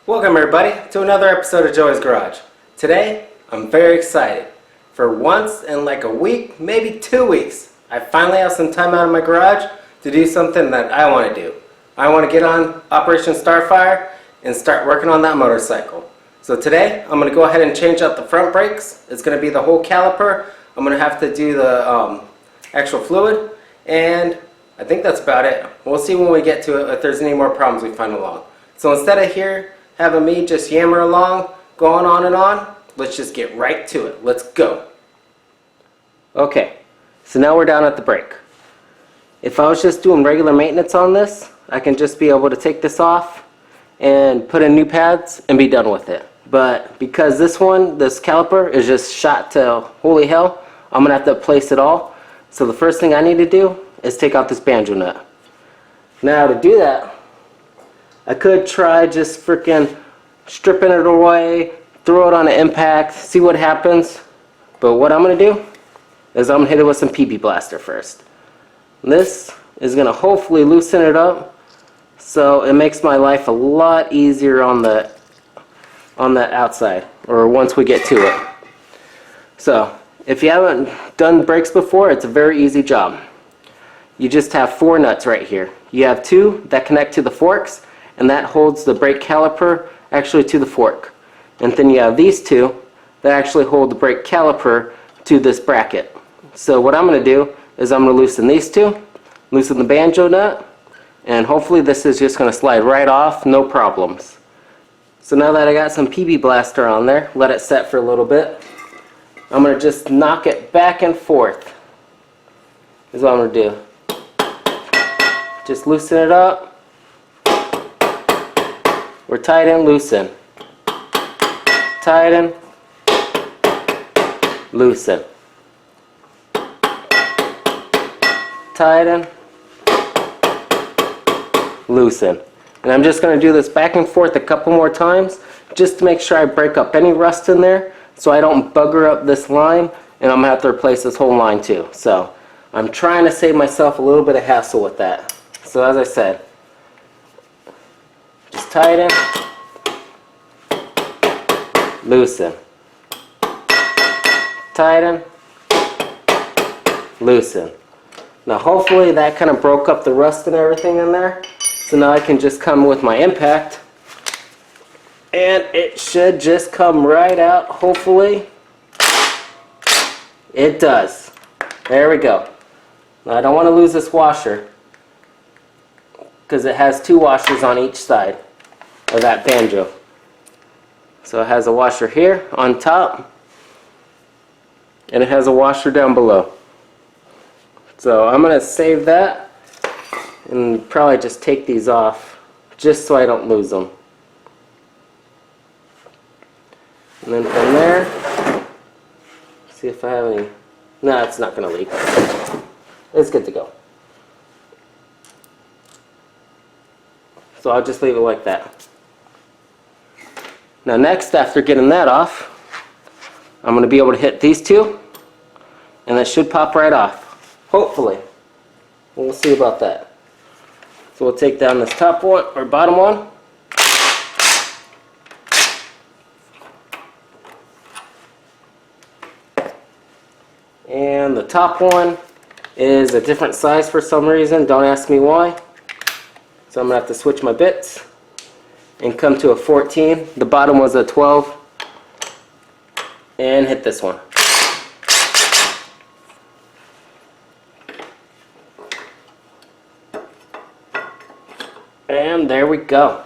Welcome everybody to another episode of Joey's Garage. Today, I'm very excited. For once in like a week, maybe 2 weeks, I finally have some time out of my garage to do something that I want to do. I want to get on Operation Starfire and start working on that motorcycle. So today, I'm going to go ahead and change out the front brakes. It's going to be the whole caliper. I'm going to have to do the actual fluid, and I think that's about it. We'll see when we get to it if there's any more problems we find along. So instead of here having me just yammer along, going on and on, let's just get right to it. Let's go. Okay, so now we're down at the brake. If I was just doing regular maintenance on this, I can just be able to take this off and put in new pads and be done with it. But because this caliper is just shot to holy hell, I'm gonna have to replace it all. So the first thing I need to do is take out this banjo nut. Now to do that, I could try just freaking stripping it away, throw it on an impact, see what happens. But what I'm going to do is I'm going to hit it with some PB Blaster first. This is going to hopefully loosen it up so it makes my life a lot easier on the outside, or once we get to it. So if you haven't done brakes before, it's a very easy job. You just have 4 nuts right here. You have 2 that connect to the forks, and that holds the brake caliper actually to the fork. And then you have these 2 that actually hold the brake caliper to this bracket. So what I'm going to do is I'm going to loosen these 2, loosen the banjo nut, and hopefully this is just going to slide right off, no problems. So now that I got some PB Blaster on there, let it set for a little bit. I'm going to just knock it back and forth is what I'm going to do. Just loosen it up. We're tighten, loosen. Tighten, loosen. Tighten, loosen. And I'm just going to do this back and forth a couple more times just to make sure I break up any rust in there so I don't bugger up this line, and I'm going to have to replace this whole line too. So I'm trying to save myself a little bit of hassle with that. So as I said, just tighten, loosen, tighten, loosen. Now hopefully that kind of broke up the rust and everything in there. So now I can just come with my impact, and it should just come right out, hopefully. It does. There we go. Now I don't want to lose this washer, because it has 2 washers on each side of that banjo. So it has a washer here on top, and it has a washer down below. So I'm going to save that and probably just take these off just so I don't lose them. And then from there, see if I have any. No, it's not going to leak. It's good to go. So I'll just leave it like that. Now next, after getting that off, I'm going to be able to hit these 2, and that should pop right off. Hopefully. We'll see about that. So we'll take down this top one, or bottom one. And the top one is a different size for some reason. Don't ask me why. So I'm going to have to switch my bits and come to a 14. The bottom was a 12. And hit this one. And there we go.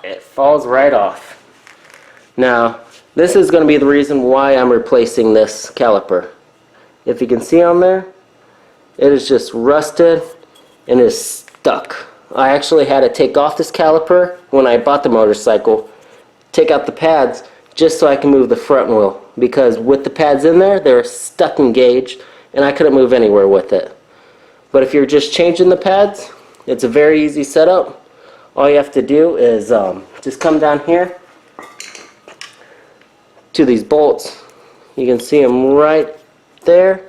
It falls right off. Now, this is going to be the reason why I'm replacing this caliper. If you can see on there, it is just rusted and is stuck. I actually had to take off this caliper when I bought the motorcycle, take out the pads just so I can move the front wheel, because with the pads in there, they're stuck engaged and I couldn't move anywhere with it. But if you're just changing the pads, it's a very easy setup. All you have to do is just come down here to these bolts. You can see them right there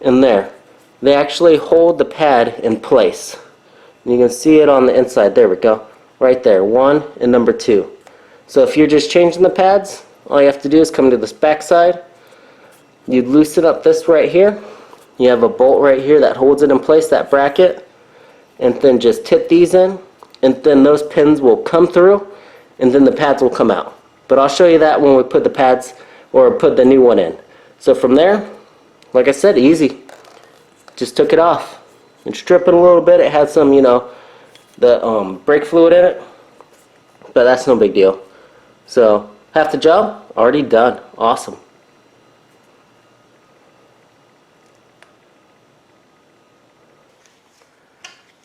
and there. They actually hold the pad in place. You can see it on the inside. There we go. right there, 1 and number 2. So if you're just changing the pads, all you have to do is come to this back side. You loosen up this right here. You have a bolt right here that holds it in place, that bracket, and then just tip these in, and then those pins will come through, and then the pads will come out. But I'll show you that when we put the pads, or put the new one in. So from there, like I said, easy. Just took it off and strip it a little bit. It had some, the brake fluid in it, but that's no big deal. So half the job already done. Awesome.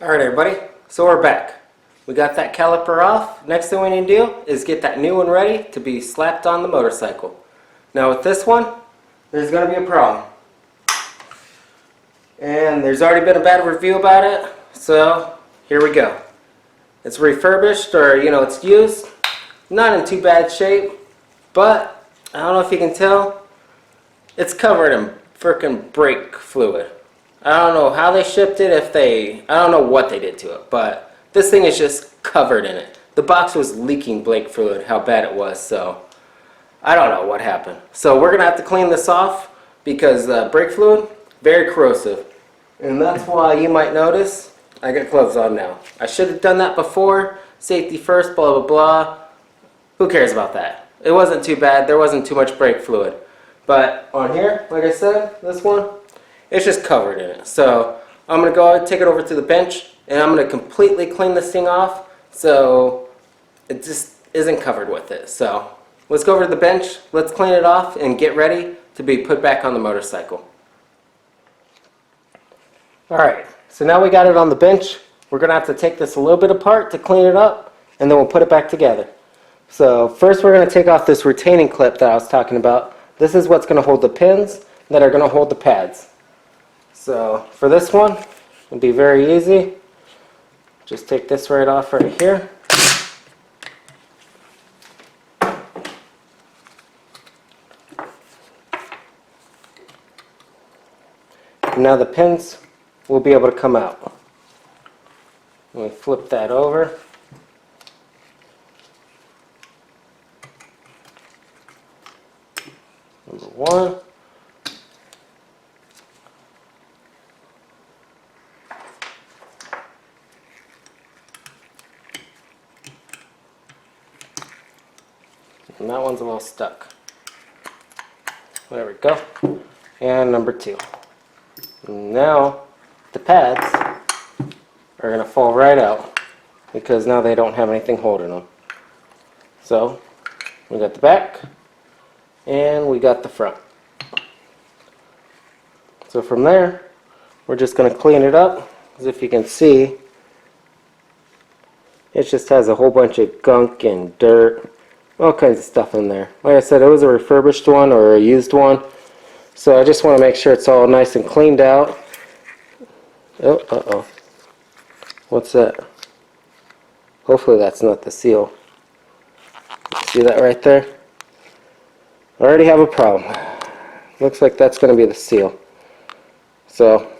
Alright everybody, so we're back. We got that caliper off. Next thing we need to do is get that new one ready to be slapped on the motorcycle. Now with this one, there's going to be a problem. And there's already been a bad review about it, so here we go. It's refurbished, or it's used. Not in too bad shape, but I don't know if you can tell, it's covered in frickin' brake fluid. I don't know how they shipped it, I don't know what they did to it, but this thing is just covered in it. The box was leaking brake fluid, how bad it was, so I don't know what happened. So we're going to have to clean this off because the brake fluid, very corrosive. And that's why you might notice I got gloves on now. I should have done that before. Safety first, blah, blah, blah. Who cares about that? It wasn't too bad. There wasn't too much brake fluid. But on here, like I said, this one, it's just covered in it. So I'm going to go ahead and take it over to the bench, and I'm going to completely clean this thing off so it just isn't covered with it. So let's go over to the bench, let's clean it off, and get ready to be put back on the motorcycle. Alright, so now we got it on the bench. We're going to have to take this a little bit apart to clean it up, and then we'll put it back together. So first we're going to take off this retaining clip that I was talking about. This is what's going to hold the pins that are going to hold the pads. So for this one, it'll be very easy. Just take this right off right here. And now the pins will be able to come out. Let me flip that over. Number 1. And that one's a little stuck. There we go. And number 2. Now the pads are going to fall right out because now they don't have anything holding them. So we got the back and we got the front. So from there we're just going to clean it up. As if you can see, it just has a whole bunch of gunk and dirt, all kinds of stuff in there. Like I said, it was a refurbished one or a used one. So I just want to make sure it's all nice and cleaned out. Oh, uh-oh. What's that? Hopefully that's not the seal. See that right there? I already have a problem. Looks like that's going to be the seal. So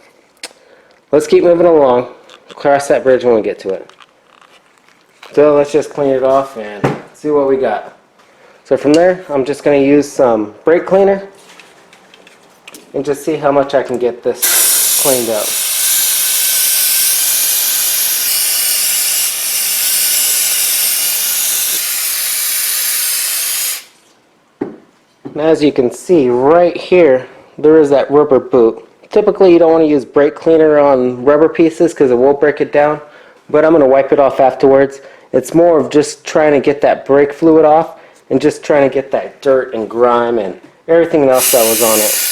let's keep moving along. Cross that bridge when we get to it. So let's just clean it off and see what we got. So from there, I'm just going to use some brake cleaner and just see how much I can get this cleaned out. Now as you can see right here, there is that rubber boot. Typically you don't want to use brake cleaner on rubber pieces because it will break it down, but I'm going to wipe it off afterwards. It's more of just trying to get that brake fluid off and just trying to get that dirt and grime and everything else that was on it.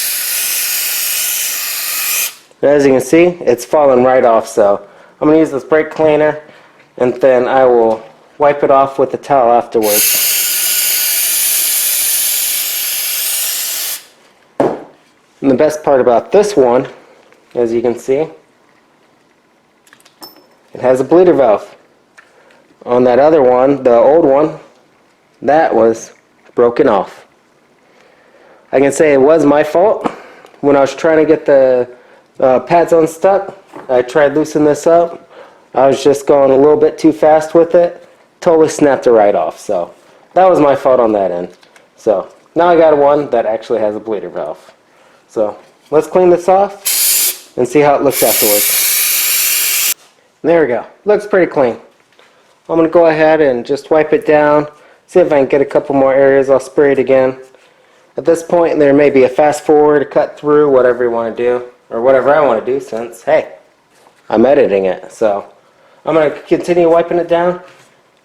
As you can see, it's falling right off, so I'm going to use this brake cleaner and then I will wipe it off with the towel afterwards. And the best part about this one, as you can see, it has a bleeder valve. On that other one, the old one, that was broken off. I can say it was my fault. When I was trying to get the pads unstuck, I tried loosening this up. I was just going a little bit too fast with it, totally snapped it right off. So that was my fault on that end. So now I got one that actually has a bleeder valve. So let's clean this off and see how it looks afterwards. There we go. Looks pretty clean. I'm going to go ahead and just wipe it down. See if I can get a couple more areas. I'll spray it again. At this point, there may be a fast forward, a cut through, whatever you want to do. Or whatever I want to do since, hey, I'm editing it. So I'm going to continue wiping it down.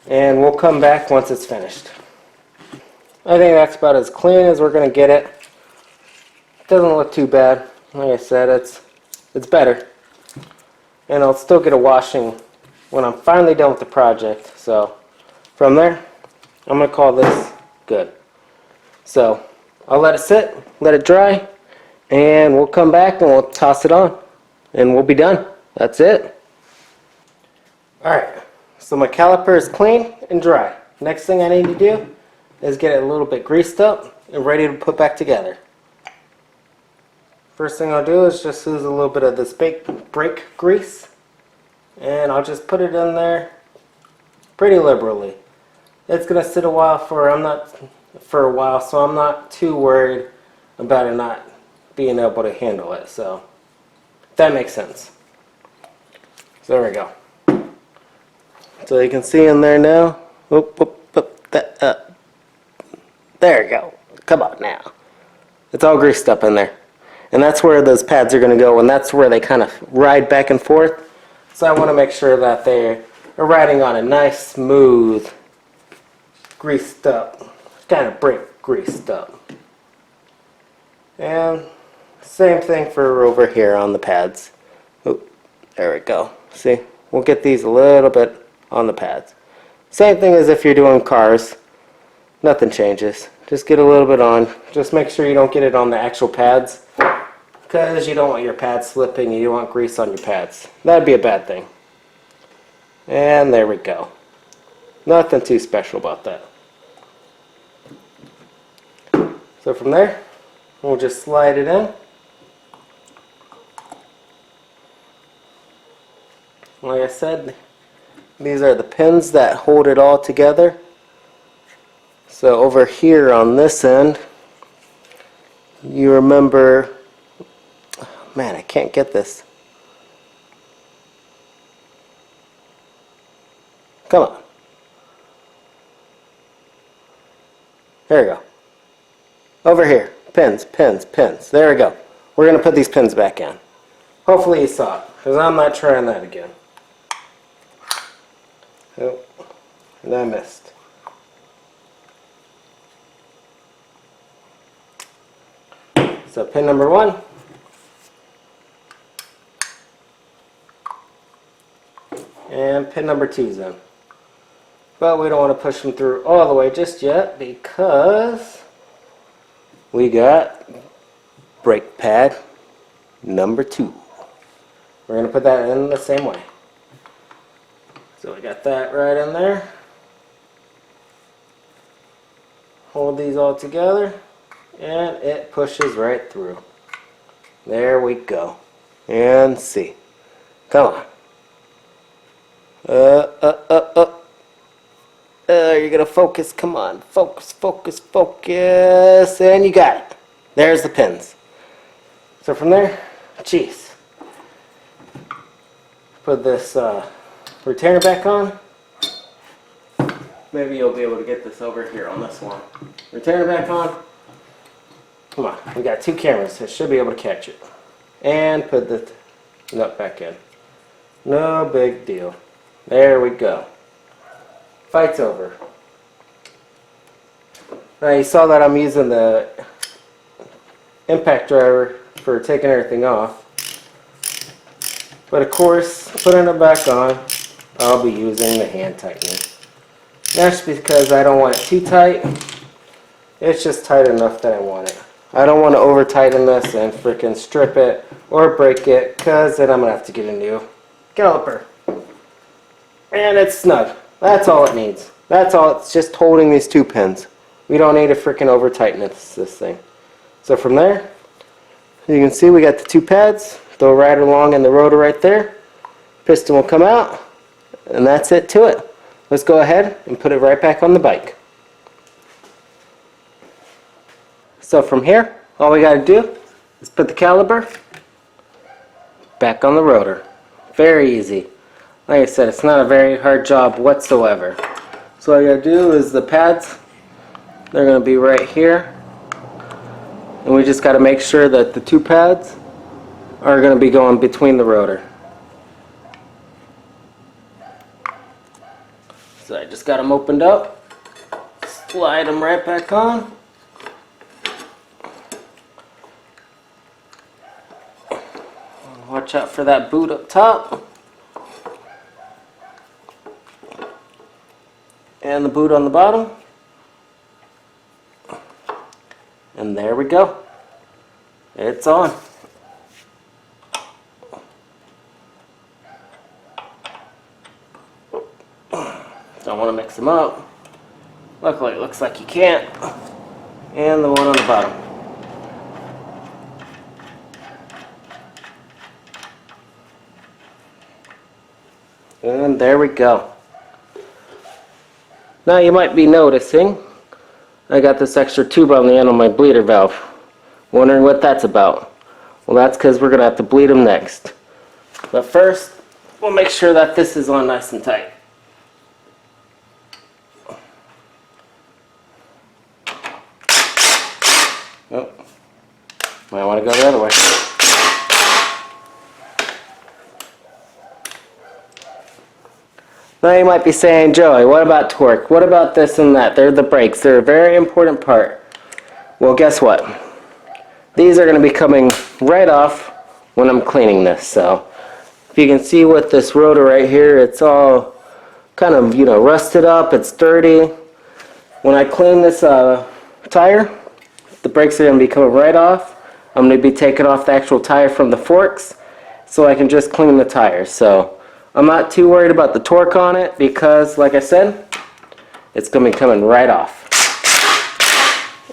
And we'll come back once it's finished. I think that's about as clean as we're going to get it. Doesn't look too bad. Like I said, it's better. And I'll still get a washing when I'm finally done with the project. So from there, I'm going to call this good. So I'll let it sit, let it dry, and we'll come back and we'll toss it on. And we'll be done. That's it. Alright, so my caliper is clean and dry. Next thing I need to do is get it a little bit greased up and ready to put back together. First thing I'll do is just use a little bit of this brake grease, and I'll just put it in there pretty liberally. It's gonna sit a while for a while, so I'm not too worried about it not being able to handle it. So that makes sense. So there we go. So you can see in there now. There you go. Come on now. It's all greased up in there. And that's where those pads are going to go, and that's where they kind of ride back and forth. So I want to make sure that they are riding on a nice, smooth, greased up, kind of brake greased up. And same thing for over here on the pads. Oop, there we go. See, we'll get these a little bit on the pads. Same thing as if you're doing cars. Nothing changes. Just get a little bit on. Just make sure you don't get it on the actual pads, because you don't want your pads slipping. You don't want grease on your pads. That'd be a bad thing. And there we go. Nothing too special about that. So from there, we'll just slide it in. Like I said, these are the pins that hold it all together. So over here on this end, you remember, man, I can't get this. Come on. There we go. Over here, pins, pins, pins. There we go. We're going to put these pins back in. Hopefully you saw it, because I'm not trying that again. Oh, and I missed. So pin number 1. And pin number 2's in. But we don't want to push them through all the way just yet, because we got brake pad number 2. We're going to put that in the same way. So we got that right in there. Hold these all together, and it pushes right through. There we go. And see. Come on. You're going to focus. Come on. Focus, focus, focus. And you got it. There's the pins. So from there, geez. Put this retainer back on. Maybe you'll be able to get this over here on this one. Retainer back on. Come on. We got 2 cameras, so it should be able to catch it. And put the nut back in. No big deal. There we go. Fight's over. Now you saw that I'm using the impact driver for taking everything off. But of course, putting it back on, I'll be using the hand tightener. That's because I don't want it too tight. It's just tight enough that I want it. I don't want to over tighten this and freaking strip it or break it, because then I'm going to have to get a new caliper. And it's snug. That's all it needs. That's all. It's just holding these 2 pins. We don't need to freaking over tighten this thing. So from there, you can see we got the 2 pads. They'll ride along in the rotor right there. Piston will come out, and that's it to it. let's go ahead and put it right back on the bike. So from here, all we got to do is put the caliper back on the rotor. Very easy. Like I said, it's not a very hard job whatsoever. So all you got to do is the pads, they're going to be right here. And we just got to make sure that the two pads are going to be going between the rotor. So I just got them opened up, slide them right back on. Watch out for that boot up top. And the boot on the bottom. And there we go. It's on. Don't want to mix them up. Luckily, it looks like you can't. And the one on the bottom. And there we go. Now you might be noticing I got this extra tube on the end of my bleeder valve. Wondering what that's about. Well, that's because we're going to have to bleed them next. But first, we'll make sure that this is on nice and tight. Oh, might want to go the other way. Now you might be saying, Joey, what about torque? What about this and that? They're the brakes. They're a very important part. Well, guess what? These are going to be coming right off when I'm cleaning this. So if you can see with this rotor right here, it's all kind of, rusted up. It's dirty. When I clean this tire, the brakes are going to be coming right off. I'm going to be taking off the actual tire from the forks so I can just clean the tires. So I'm not too worried about the torque on it because, like I said, it's going to be coming right off.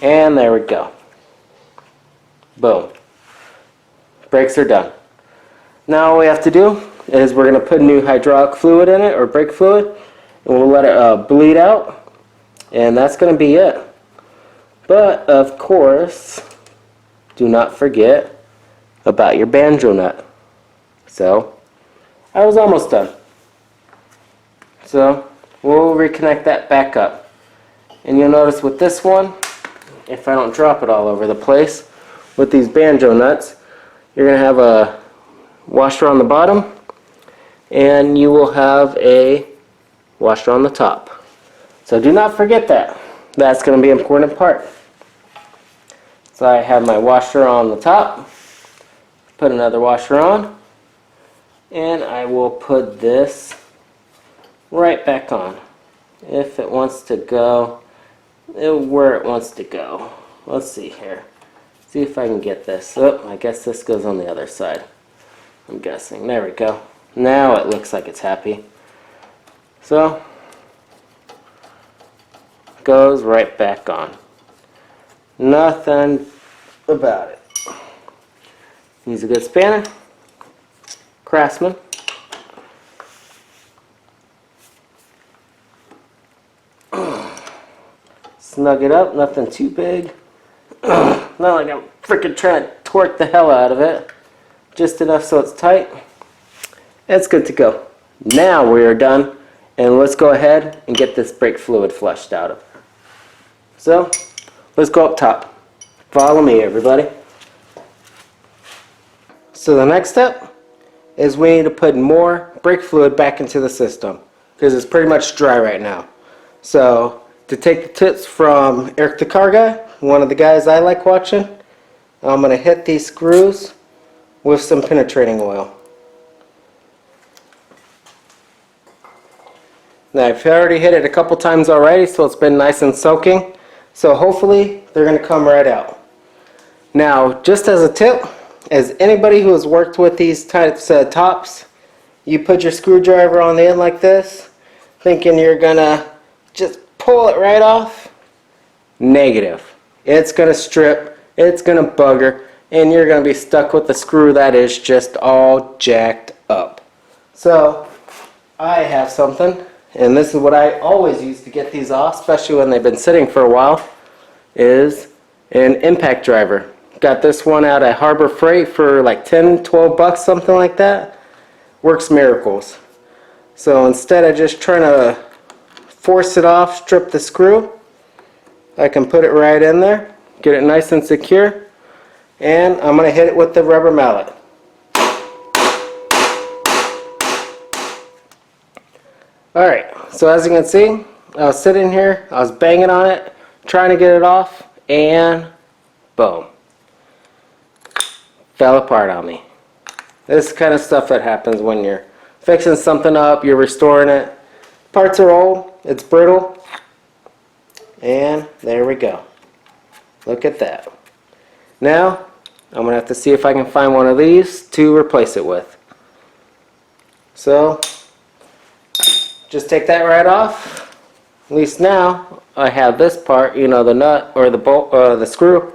And there we go. Boom. Brakes are done. Now all we have to do is we're going to put new hydraulic fluid in it, or brake fluid, and we'll let it bleed out. And that's going to be it. But, of course, do not forget about your banjo nut. So, I was almost done. So we'll reconnect that back up. And you'll notice with this one, if I don't drop it all over the place, with these banjo nuts, you're going to have a washer on the bottom and you will have a washer on the top. So do not forget that. That's going to be an important part. So I have my washer on the top, put another washer on, and I will put this right back on. If it wants to go where it wants to go. Let's see here. See if I can get this. Oh, I guess this goes on the other side. I'm guessing. There we go. Now it looks like it's happy. So, goes right back on. Nothing about it. Use a good spanner. Craftsman. Snug it up, nothing too big. Not like I'm freaking trying to torque the hell out of it. Just enough so it's tight. It's good to go. Now we are done, and let's go ahead and get this brake fluid flushed out of it. So, let's go up top. Follow me, everybody. So the next step is we need to put more brake fluid back into the system because it's pretty much dry right now. So to take the tips from Eric the Car Guy, one of the guys I like watching, I'm going to hit these screws with some penetrating oil. Now I've already hit it a couple times already, so it's been nice and soaking. So hopefully they're going to come right out. Now just as a tip, as anybody who has worked with these types of tops, you put your screwdriver on the end like this, thinking you're going to just pull it right off. Negative. It's going to strip, it's going to bugger, and you're going to be stuck with the screw that is just all jacked up. So I have something and this is what I always use to get these off, especially when they've been sitting for a while, is an impact driver. Got this one out at Harbor Freight for like 10, 12 bucks, something like that. Works miracles. So instead of just trying to force it off, strip the screw, I can put it right in there, get it nice and secure, and I'm going to hit it with the rubber mallet. Alright, so as you can see, I was sitting here, I was banging on it, trying to get it off, and boom. Fell apart on me. This is the kind of stuff that happens when you're fixing something up, you're restoring it. Parts are old, it's brittle, and there we go. Look at that. Now, I'm going to have to see if I can find one of these to replace it with. So, just take that right off. At least now, I have this part, you know, the nut or the bolt, the screw.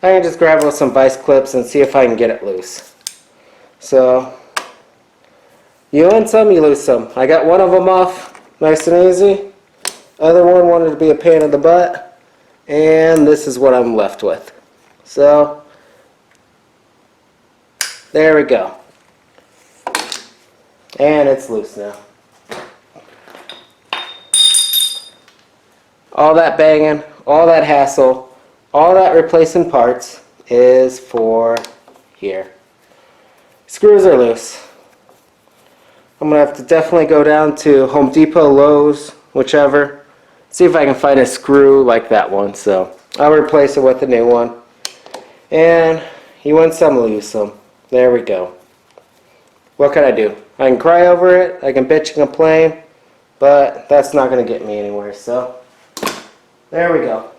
I can just grab it with some vice clips and see if I can get it loose. So, you win some, you lose some. I got one of them off nice and easy. Other one wanted to be a pain in the butt. And this is what I'm left with. So, there we go. And it's loose now. All that banging, all that hassle, all that replacing parts is for here. Screws are loose. I'm going to have to definitely go down to Home Depot, Lowe's, whichever. See if I can find a screw like that one. So I'll replace it with a new one. And you win some, lose some. There we go. What can I do? I can cry over it, I can bitch and complain, but that's not going to get me anywhere. So there we go.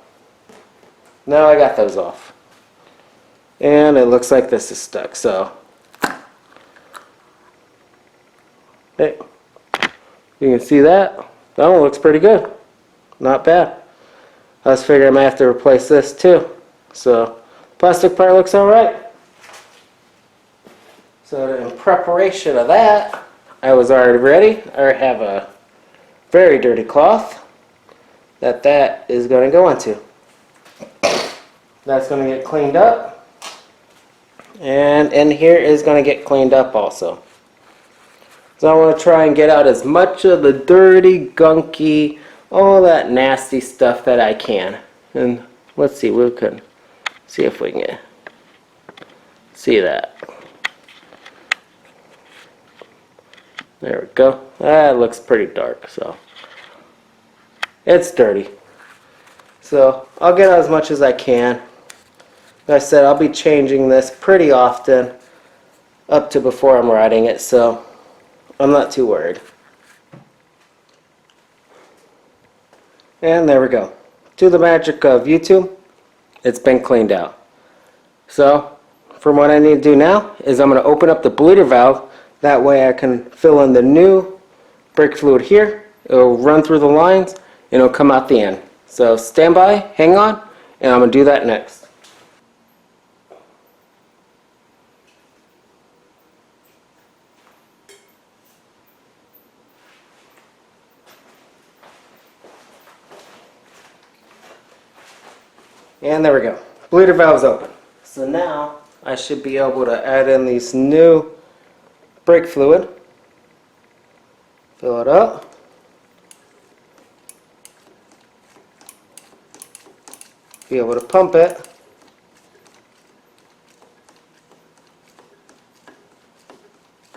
Now I got those off. And it looks like this is stuck, so. Hey, you can see that. That one looks pretty good. Not bad. I was figuring I might have to replace this too. So, plastic part looks alright. So in preparation of that, I was already ready. I already have a very dirty cloth that is going to go into. That's going to get cleaned up, and in here is going to get cleaned up also. So I want to try and get out as much of the dirty, gunky, all that nasty stuff that I can. And let's see, we can see if we can see that. There we go. That looks pretty dark, so it's dirty. So I'll get out as much as I can. Like I said, I'll be changing this pretty often up to before I'm riding it, so I'm not too worried. And there we go. To the magic of YouTube, it's been cleaned out. So, from what I need to do now is I'm going to open up the bleeder valve. That way I can fill in the new brake fluid here. It'll run through the lines and it'll come out the end. So stand by, hang on, and I'm going to do that next. And there we go. Bleeder valve's open. So now I should be able to add in these new brake fluid. Fill it up. Be able to pump it.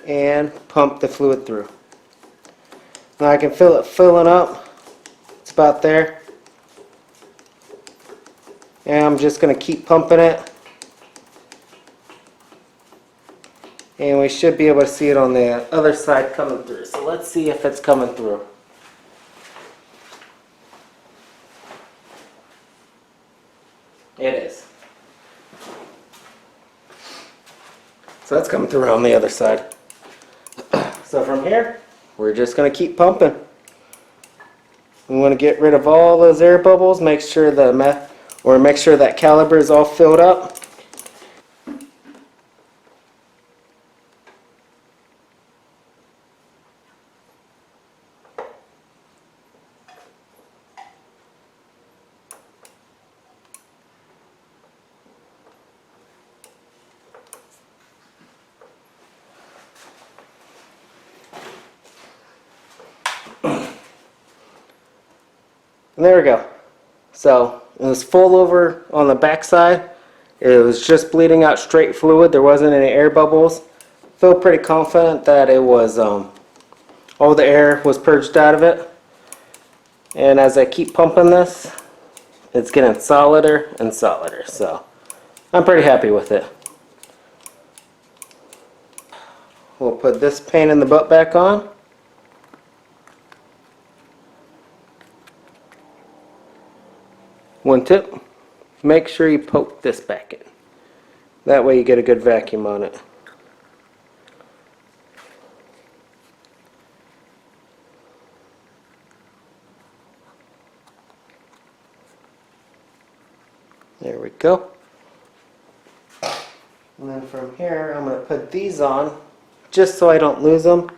And pump the fluid through. Now I can feel it filling up. It's about there. And I'm just going to keep pumping it. And we should be able to see it on the other side coming through. So let's see if it's coming through. It is. So that's coming through on the other side. So from here, we're just going to keep pumping. We want to get rid of all those air bubbles, make sure that caliper is all filled up. And there we go. So it was full over on the back side. It was just bleeding out straight fluid. There wasn't any air bubbles. Feel pretty confident that it was all the air was purged out of it. And as I keep pumping this, it's getting solider and solider. So I'm pretty happy with it. We'll put this pain in the butt back on. One tip, make sure you poke this back in. That way you get a good vacuum on it. There we go. And then from here, I'm going to put these on just so I don't lose them.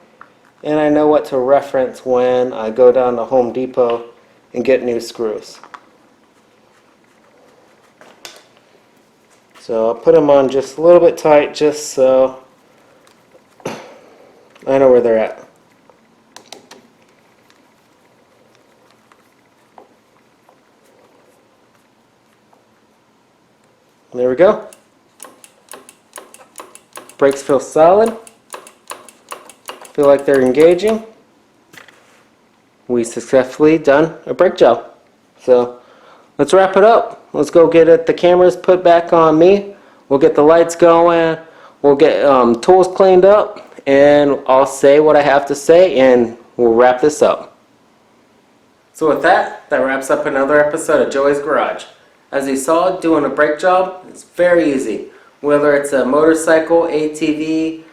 And I know what to reference when I go down to Home Depot and get new screws. So I'll put them on just a little bit tight just so I know where they're at. There we go. Brakes feel solid. Feel like they're engaging. We successfully done a brake job. So let's wrap it up. Let's go get it. The cameras put back on me. We'll get the lights going. We'll get tools cleaned up, and I'll say what I have to say, and we'll wrap this up. So with that, that wraps up another episode of Joey's Garage. As you saw, doing a brake job is very easy. Whether it's a motorcycle, ATV,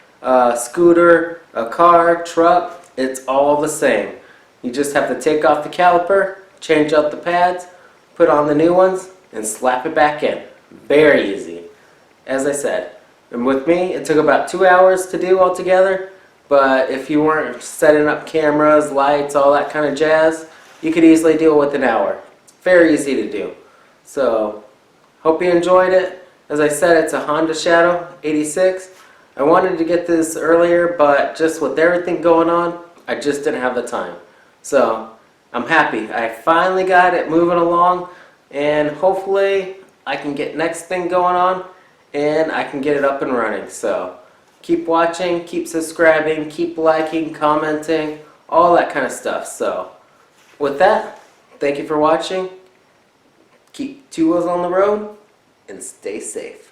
scooter, a car, truck, it's all the same. You just have to take off the caliper, change out the pads, put on the new ones, and slap it back in. Very easy. As I said, and with me, it took about 2 hours to do altogether, but if you weren't setting up cameras, lights, all that kind of jazz, you could easily do it with an hour. Very easy to do. So, hope you enjoyed it. As I said, it's a Honda Shadow 86. I wanted to get this earlier, but just with everything going on, I just didn't have the time. So, I'm happy. I finally got it moving along, and hopefully I can get next thing going on, and I can get it up and running. So, keep watching, keep subscribing, keep liking, commenting, all that kind of stuff. So, with that, thank you for watching. Keep 2 wheels on the road and stay safe.